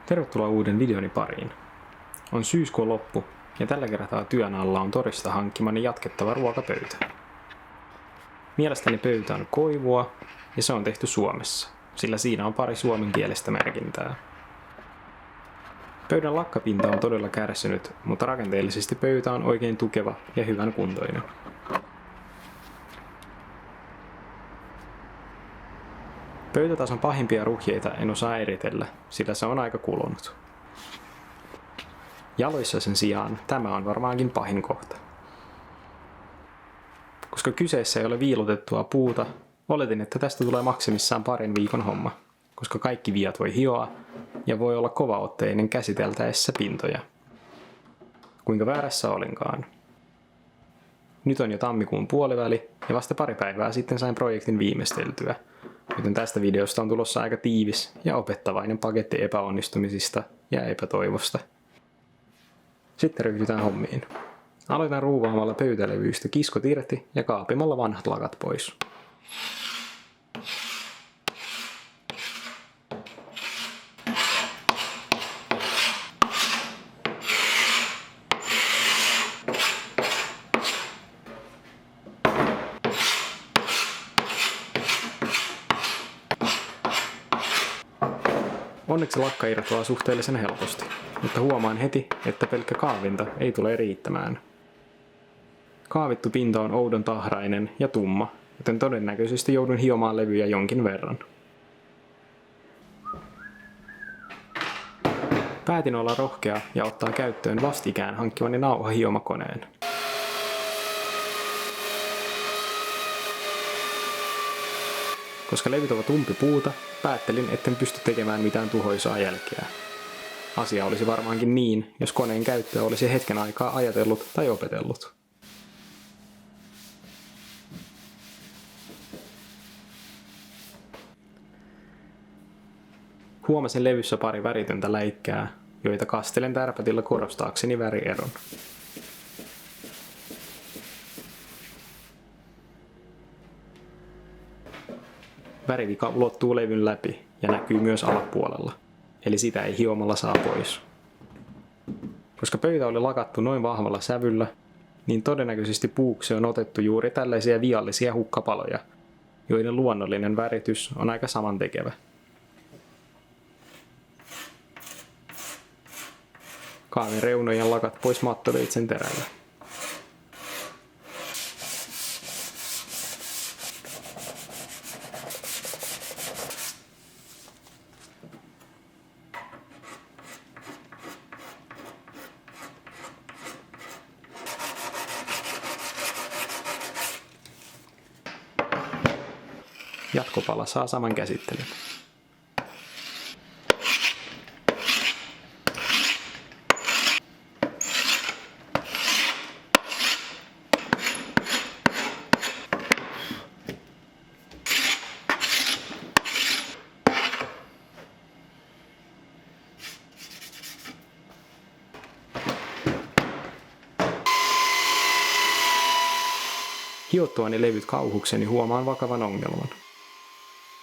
Tervetuloa uuden videoni pariin. On syyskuun loppu ja tällä kertaa työn alla on torista hankkimani jatkettava ruokapöytä. Mielestäni pöytä on koivua ja se on tehty Suomessa, sillä siinä on pari suomenkielistä merkintää. Pöydän lakkapinta on todella kärsinyt, mutta rakenteellisesti pöytä on oikein tukeva ja hyvän kuntoinen. Pöytätason pahimpia ruhjeita en osaa eritellä, sillä se on aika kulunut. Jaloissa sen sijaan tämä on varmaankin pahin kohta. Koska kyseessä ei ole viilutettua puuta, oletin, että tästä tulee maksimissaan parin viikon homma, koska kaikki viat voi hioa ja voi olla kovaotteinen käsiteltäessä pintoja. Kuinka väärässä olinkaan. Nyt on jo tammikuun puoliväli ja vasta pari päivää sitten sain projektin viimeisteltyä, joten tästä videosta on tulossa aika tiivis ja opettavainen paketti epäonnistumisista ja epätoivosta. Sitten ryhdytään hommiin. Aloitan ruuvaamalla pöytälevyistä kiskot irti ja kaapimalla vanhat lakat pois. Onneksi lakka irtoaa suhteellisen helposti, mutta huomaan heti, että pelkkä kaavinta ei tule riittämään. Kaavittu pinta on oudon tahrainen ja tumma, joten todennäköisesti joudun hiomaan levyjä jonkin verran. Päätin olla rohkea ja ottaa käyttöön vastikään hankkimani nauhahiomakoneen. Koska levyt ovat umpipuuta, päättelin, etten pysty tekemään mitään tuhoisaa jälkeä. Asia olisi varmaankin niin, jos koneen käyttöä olisi hetken aikaa ajatellut tai opetellut. Huomasin levyssä pari väritöntä läikkää, joita kastelen tärpätillä korostaakseni värieron. Värivika ulottuu levyn läpi ja näkyy myös alapuolella, eli sitä ei hiomalla saa pois. Koska pöytä oli lakattu noin vahvalla sävyllä, niin todennäköisesti puuksi on otettu juuri tällaisia viallisia hukkapaloja, joiden luonnollinen väritys on aika samantekevä. Kaavin reunojen lakat pois mattoveitsen terällä. Jatkopala saa saman käsittelyn. Hiottuani levyt kauhukseni huomaan vakavan ongelman.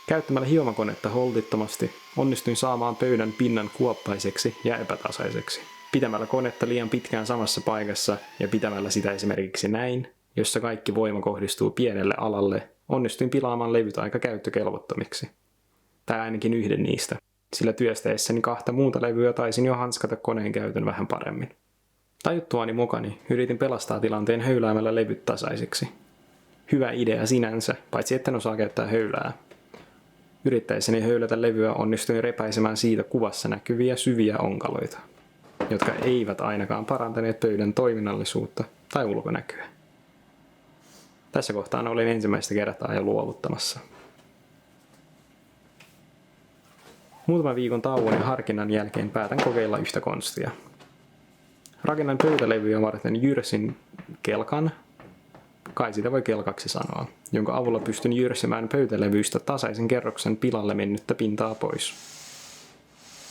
Käyttämällä hiomakonetta holtittomasti onnistuin saamaan pöydän pinnan kuoppaiseksi ja epätasaiseksi. Pitämällä konetta liian pitkään samassa paikassa ja pitämällä sitä esimerkiksi näin, jossa kaikki voima kohdistuu pienelle alalle, onnistuin pilaamaan levyt aika käyttökelvottomiksi. Tai ainakin yhden niistä, sillä työstäessäni kahta muuta levyä taisin jo hanskata koneen käytön vähän paremmin. Tajuttuani mukani yritin pelastaa tilanteen höyläämällä levyt tasaisiksi. Hyvä idea sinänsä, paitsi etten osaa käyttää höylää. Yrittäessäni höylätä levyä onnistuin repäisemään siitä kuvassa näkyviä syviä onkaloita, jotka eivät ainakaan parantaneet pöydän toiminnallisuutta tai ulkonäköä. Tässä kohtaa olin ensimmäistä kertaa jo luovuttamassa. Muutaman viikon tauon ja harkinnan jälkeen päätän kokeilla yhtä konstia. Rakennan pöytälevyjä varten jyrsin kelkan, kai sitä voi kelkaksi sanoa, jonka avulla pystyn jyrsimään pöytälevyistä tasaisen kerroksen pilalle mennyttä pintaa pois.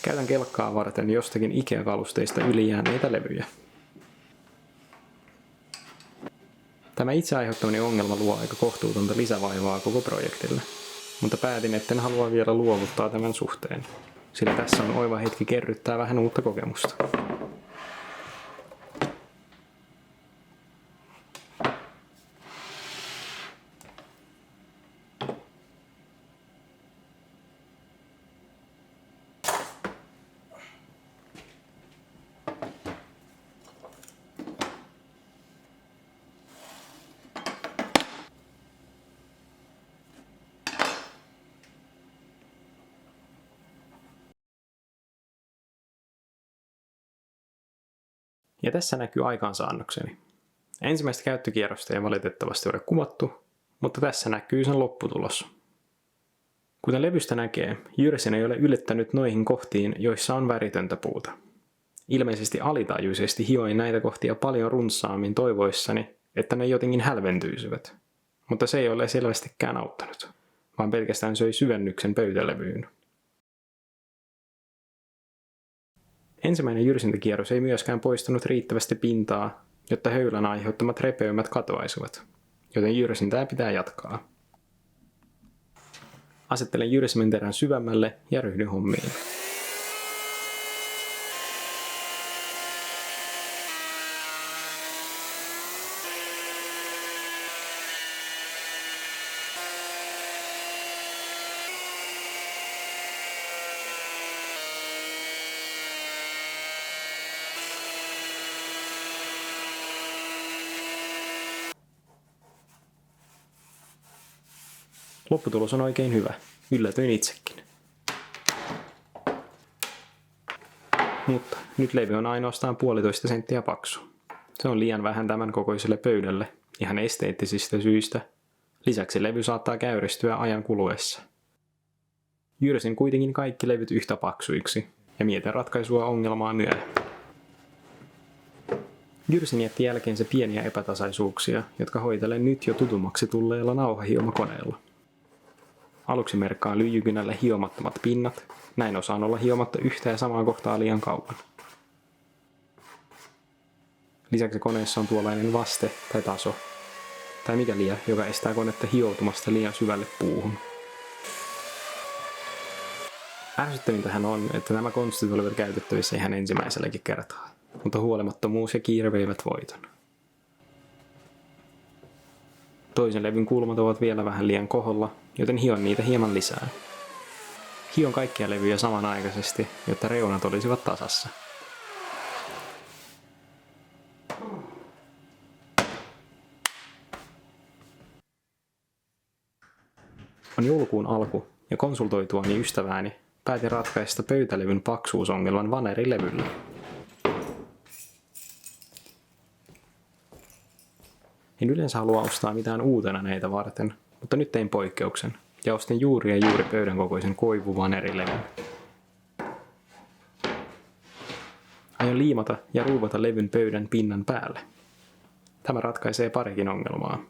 Käytän kelkkaa varten jostakin IKEA-kalusteista ylijääneitä levyjä. Tämä itse aiheuttamani ongelma luo aika kohtuutonta lisävaivaa koko projektille, mutta päätin, etten halua vielä luovuttaa tämän suhteen. sillä tässä on oiva hetki kerryttää vähän uutta kokemusta. Ja tässä näkyy aikaansaannokseni. Ensimmäistä käyttökierrosta ei valitettavasti ole kuvattu, mutta tässä näkyy sen lopputulos. Kuten levystä näkee, jyrsin ei ole yllättänyt noihin kohtiin, joissa on väritöntä puuta. Ilmeisesti alitajuisesti hioin näitä kohtia paljon runsaammin toivoissani, että ne jotenkin hälventyisivät. Mutta se ei ole selvästikään auttanut, vaan pelkästään söi syvennyksen pöytälevyyn. Ensimmäinen jyrsintäkierros ei myöskään poistanut riittävästi pintaa, jotta höylän aiheuttamat repeymät katoaisivat, joten jyrsintää pitää jatkaa. Asettelen jyrsimen terän syvemmälle ja ryhdyn hommiin. Lopputulos on oikein hyvä. Yllätyin itsekin. Mutta nyt levy on ainoastaan 1,5 senttiä paksu. Se on liian vähän tämän kokoiselle pöydälle, ihan esteettisistä syistä. Lisäksi levy saattaa käyristyä ajan kuluessa. Jyrsin kuitenkin kaikki levyt yhtä paksuiksi ja mietin ratkaisua ongelmaa myöhemmin. Jyrsin jätti jälkeensä pieniä epätasaisuuksia, jotka hoitelen nyt jo tutummaksi tulleella nauhahiomakoneella. Aluksi merkkaan lyijykynälle hiomattomat pinnat, näin osaan olla hiomatta yhtä ja samaa kohtaa liian kauan. Lisäksi koneessa on tuollainen vaste tai taso, tai mikä liian, joka estää konetta hioutumasta liian syvälle puuhun. Ärsyttävintähän on, että nämä konstit olivat käytettävissä ihan ensimmäiselläkin kertaa, mutta huolimattomuus ja kiire veivät voiton. Toisen levyn kulmat ovat vielä vähän liian koholla, joten hion niitä hieman lisää. Hion kaikkia levyjä samanaikaisesti, jotta reunat olisivat tasassa. On joulukuun alku, ja konsultoituani ystävääni päätin ratkaista pöytälevyn paksuusongelman vanerilevyllä. En yleensä halua ostaa mitään uutena näitä varten, mutta nyt tein poikkeuksen ja ostin juuri pöydän kokoisen koivuvanerilevyn. Aion liimata ja ruuvata levyn pöydän pinnan päälle. Tämä ratkaisee parikin ongelmaa.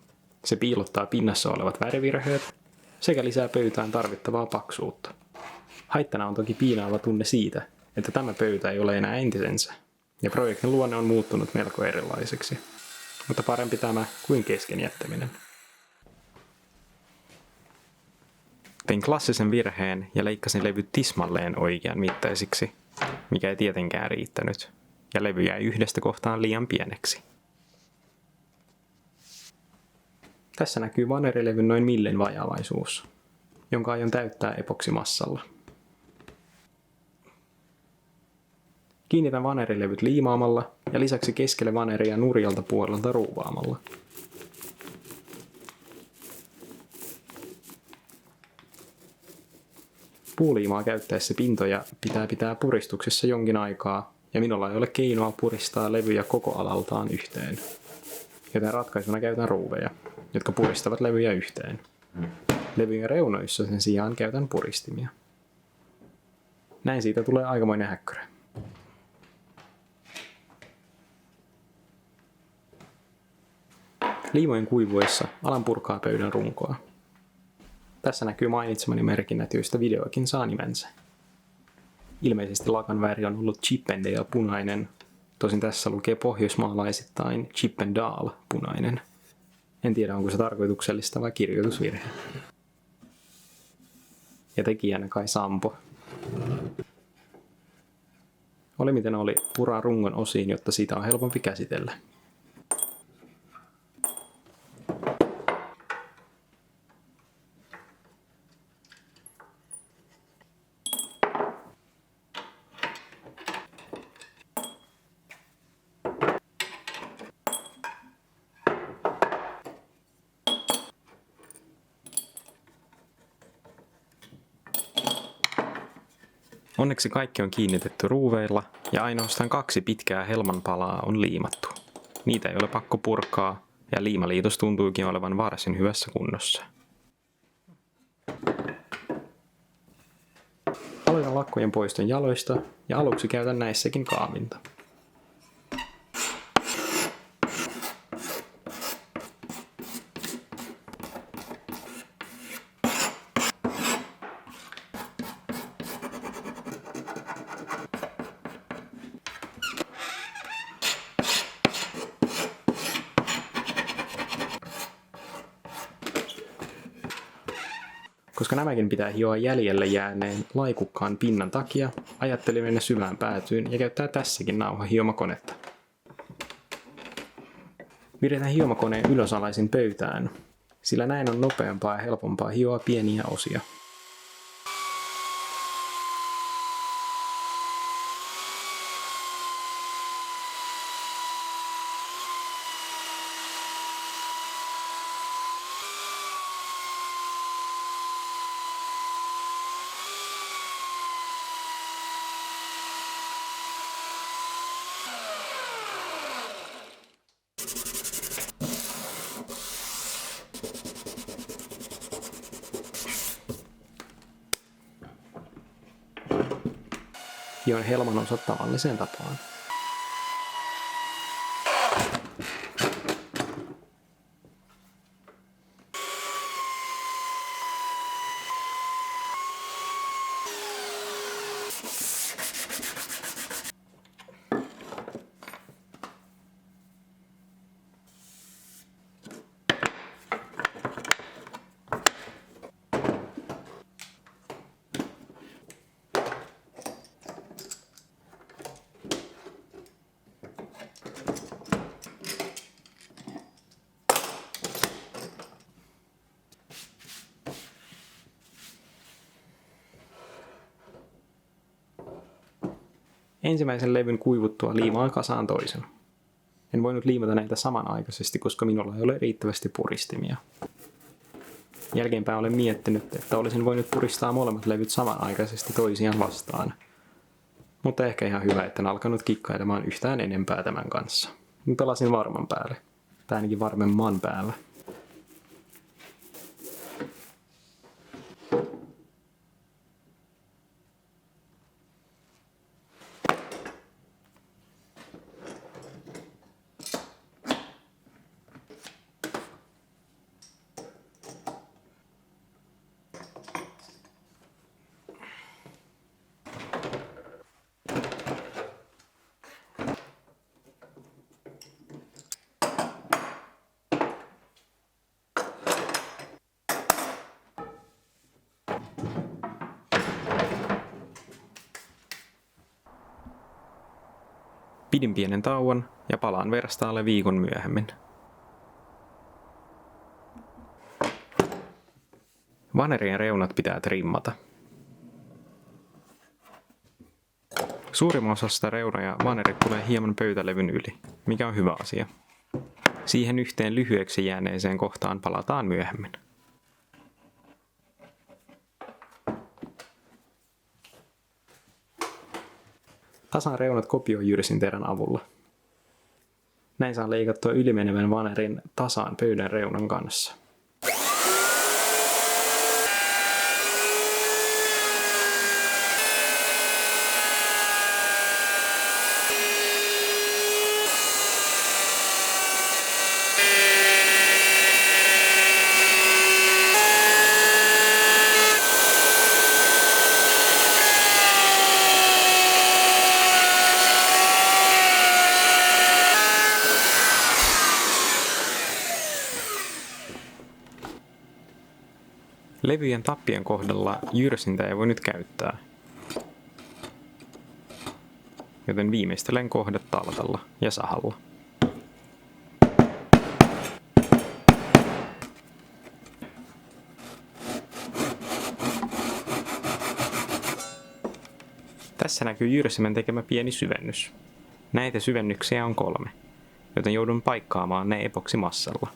Se piilottaa pinnassa olevat värivirheet sekä lisää pöytään tarvittavaa paksuutta. Haittana on toki piinaava tunne siitä, että tämä pöytä ei ole enää entisensä, ja projektin luonne on muuttunut melko erilaiseksi. Mutta parempi tämä kuin kesken jättäminen. Tein klassisen virheen ja leikkasin levyt tismalleen oikean mittaisiksi, mikä ei tietenkään riittänyt, ja levy jäi yhdestä kohtaan liian pieneksi. Tässä näkyy vanerilevyn noin millin vajavaisuus, jonka aion täyttää epoksimassalla. Kiinnitän vanerilevyt liimaamalla ja lisäksi keskelle vaneria nurjalta puolelta ruuvaamalla. Puuliimaa käyttäessä pintoja pitää puristuksessa jonkin aikaa ja minulla ei ole keinoa puristaa levyjä koko alaltaan yhteen. Joten ratkaisuna käytän ruuveja, jotka puristavat levyjä yhteen. Levyjen reunoissa sen sijaan käytän puristimia. Näin siitä tulee aikamoinen häkkyrä. Liimojen kuivuessa alan purkaa pöydän runkoa. Tässä näkyy mainitsemani merkinnät, joista videokin saa nimensä. Ilmeisesti lakan väri on ollut Chippendale punainen, tosin tässä lukee pohjoismaalaisittain Chippendale punainen. En tiedä, onko se tarkoituksellista vai kirjoitusvirhe. Ja tekijänä kai Sampo. Oli miten oli, puraa rungon osiin, jotta siitä on helpompi käsitellä. Onneksi kaikki on kiinnitetty ruuveilla ja ainoastaan 2 pitkää helmanpalaa on liimattu. Niitä ei ole pakko purkaa ja liimaliitos tuntuukin olevan varsin hyvässä kunnossa. Aloitan lakkojen poiston jaloista ja aluksi käytän näissäkin kaavinta. Koska nämäkin pitää hioa jäljelle jääneen laikukkaan pinnan takia, ajattelin mennä syvään päätyyn ja käyttää tässäkin nauhahiomakonetta. Viritän hiomakoneen ylösalaisin pöytään, sillä näin on nopeampaa ja helpompaa hioa pieniä osia. Hion helman osat tavalliseen tapaan. Ensimmäisen levyn kuivuttua liimaan kasaan toisen. En voinut liimata näitä samanaikaisesti, koska minulla ei ole riittävästi puristimia. Jälkeenpäin olen miettinyt, että olisin voinut puristaa molemmat levyt samanaikaisesti toisiaan vastaan. Mutta ehkä ihan hyvä, että en alkanut kikkailemaan yhtään enempää tämän kanssa. Pelasin varman päälle. Tai ainakin varmemman päällä. Pidin pienen tauon ja palaan verstaalle viikon myöhemmin. Vanerien reunat pitää trimmata. Suurimman osasta reunoja vanerit tulee hieman pöytälevyn yli, mikä on hyvä asia. Siihen yhteen lyhyeksi jääneeseen kohtaan palataan myöhemmin. Tasan reunat kopioin jyrsinterän avulla. Näin saa leikattua ylimenevän vanerin tasaan pöydän reunan kanssa. Levyjen tappien kohdalla jyrsintä ei voi nyt käyttää, joten viimeistelen kohde talvella ja sahalla. Tässä näkyy jyrsimen tekemä pieni syvennys. Näitä syvennyksiä on 3, joten joudun paikkaamaan ne epoksimassalla.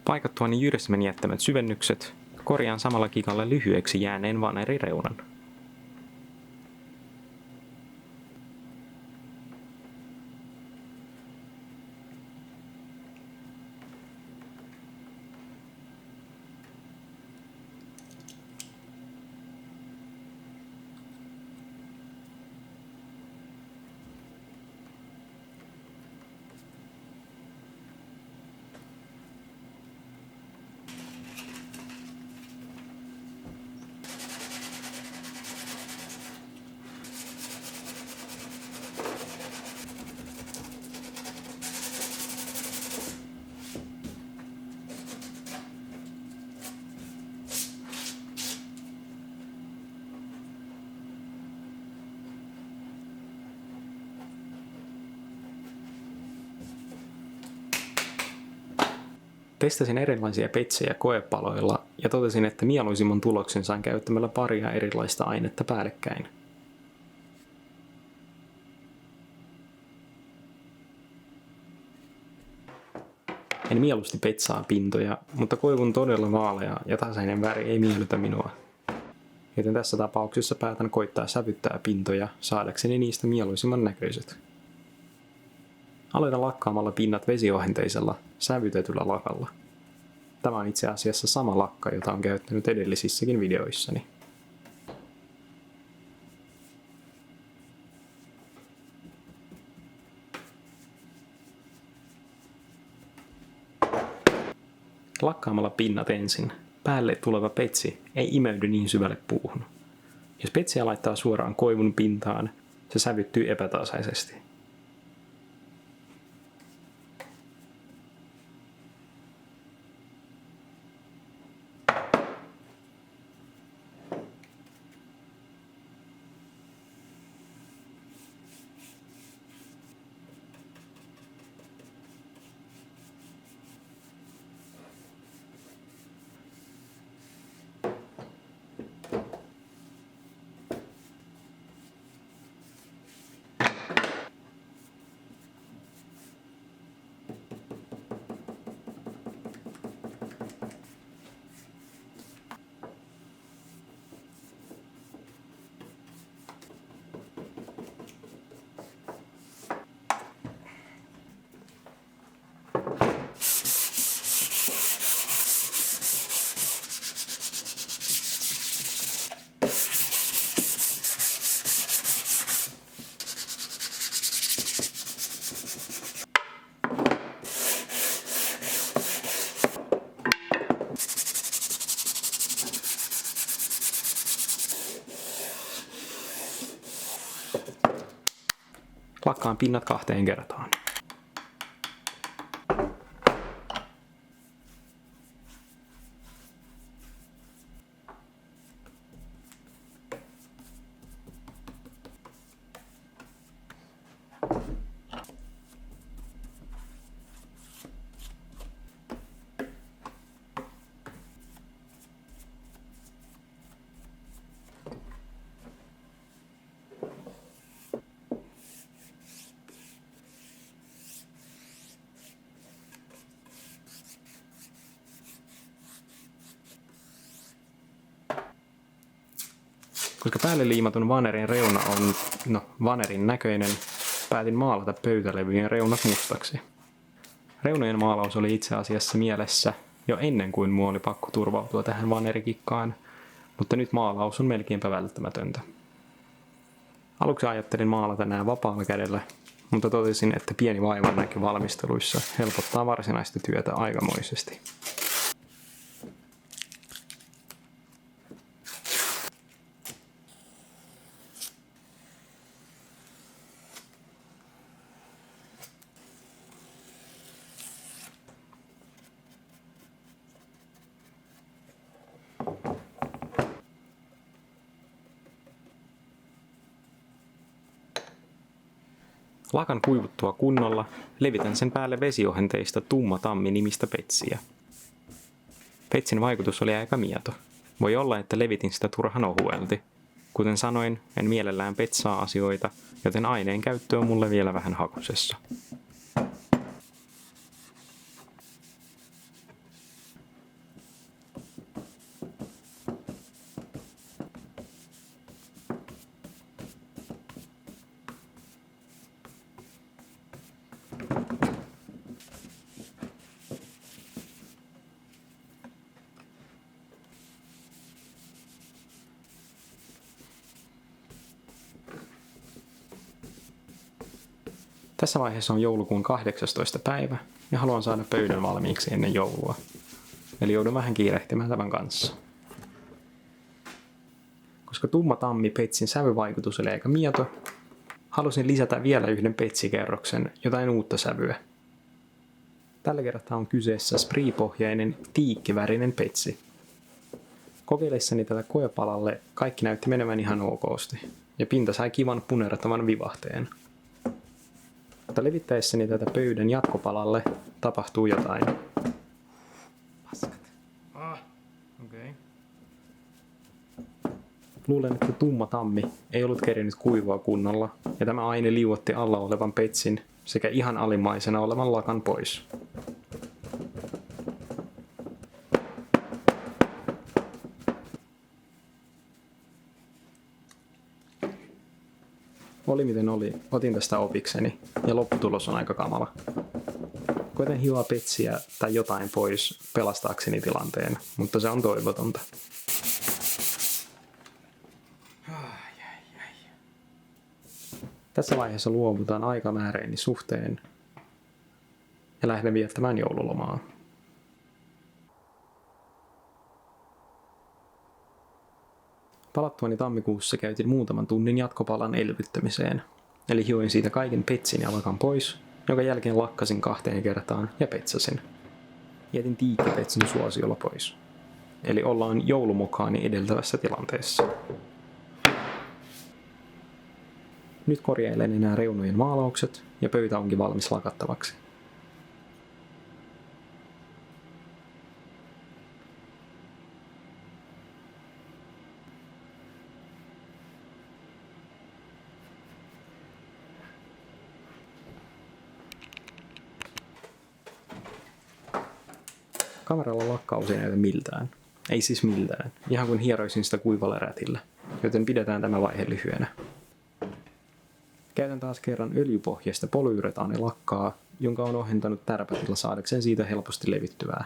Paikattuani jyrsimen jättämät syvennykset korjaan samalla kikalla lyhyeksi jääneen vanerireunan. Testasin erilaisia petsejä koepaloilla ja totesin, että mieluisimman tuloksen sain käyttämällä paria erilaista ainetta päällekkäin. En mieluusti petsaa pintoja, mutta koivun todella vaalea ja tasainen väri ei miellytä minua. Joten tässä tapauksessa päätän koittaa sävyttää pintoja saadakseni niistä mieluisimman näköiset. Aloitan lakkaamalla pinnat vesiohenteisella, sävytetyllä lakalla. Tämä on itse asiassa sama lakka, jota olen käyttänyt edellisissäkin videoissani. Lakkaamalla pinnat ensin, päälle tuleva petsi ei imeydy niin syvälle puuhun. Jos petsiä laittaa suoraan koivun pintaan, se sävyttyy epätasaisesti. Lakkaan pinnat 2 kertaan. Koska päälle liimatun vanerin reuna on, vanerin näköinen, päätin maalata pöytälevyjen reunat mustaksi. Reunojen maalaus oli itse asiassa mielessä jo ennen kuin mua oli pakko turvautua tähän vanerikikkaan, mutta nyt maalaus on melkeinpä välttämätöntä. Aluksi ajattelin maalata nämä vapaalla kädellä, mutta totesin, että pieni vaivannäkö valmisteluissa helpottaa varsinaista työtä aikamoisesti. Lakan kuivuttua kunnolla levitän sen päälle vesiohenteista tumma tammi nimistä petsiä. Petsin vaikutus oli aika mieto. Voi olla, että levitin sitä turhan ohuelti. Kuten sanoin, en mielellään petsaa asioita, joten aineen käyttö on mulle vielä vähän hakusessa. Tässä vaiheessa on joulukuun 18. päivä ja haluan saada pöydän valmiiksi ennen joulua. Eli joudun vähän kiirehtimään tämän kanssa. Koska tumma tammi petsin sävyvaikutus oli aika mieto, halusin lisätä vielä yhden petsikerroksen, jotain uutta sävyä. Tällä kertaa on kyseessä spraypohjainen tiikkivärinen petsi. Kokeillessani tätä koepalalle kaikki näytti menevän ihan okosti, ja pinta sai kivan punertavan vivahteen. Mutta levittäessäni tätä pöydän jatkopalalle tapahtuu jotain. Paskat. Okay. Luulen, että tumma tammi ei ollut kerinyt kuivua kunnolla, ja tämä aine liuotti alla olevan petsin sekä ihan alimmaisena olevan lakan pois. Oli miten oli, otin tästä opikseni ja lopputulos on aika kamala. Koitan hioa petsiä tai jotain pois pelastaakseni tilanteen, mutta se on toivotonta. Tässä vaiheessa luovutaan aikamääreeni suhteen ja lähden viettämään joululomaa. Palattuani tammikuussa käytin muutaman tunnin jatkopalan elvyttämiseen, eli hioin siitä kaiken petsin ja lakan pois, jonka jälkeen lakkasin 2 kertaan ja petsasin. Jätin tiikkipetsin suosiolla pois, eli ollaan joulumokaani edeltävässä tilanteessa. Nyt korjailen enää reunojen maalaukset ja pöytä onkin valmis lakattavaksi. Kameralla lakkaus ei näytä miltään. Ei siis miltään. Ihan kuin hieroisin sitä kuivalla rätillä. Joten pidetään tämä vaihe lyhyenä. Käytän taas kerran öljypohjaista polyuretaanilakkaa, jonka on ohentanut tärpätillä saadakseen siitä helposti levittyvää.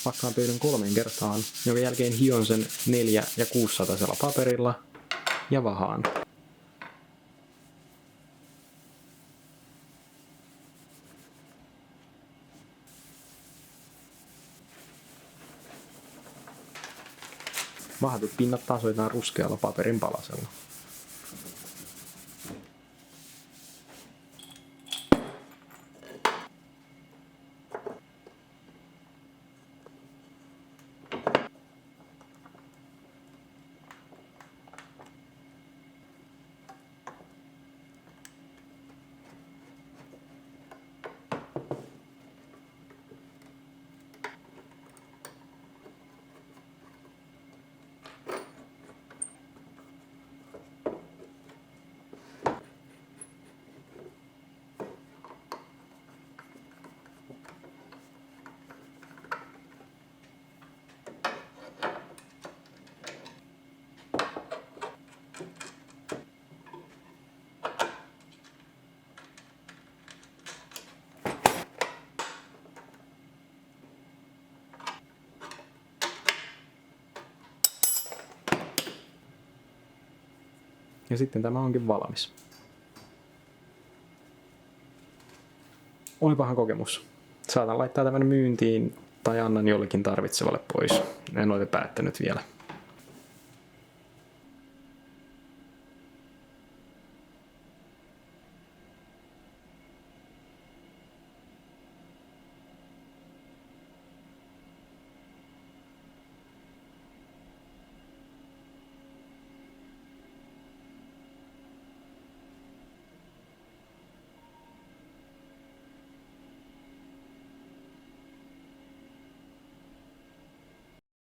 Pakkaan pöydän 3 kertaan, jonka jälkeen hion sen 4 ja 600 paperilla ja vahaan. Vahatut pinnat tasoitetaan ruskealla paperin palasella. Ja sitten tämä onkin valmis. Olipahan kokemus. Saatan laittaa tämän myyntiin tai annan jollekin tarvitsevalle pois. En ole päättänyt vielä.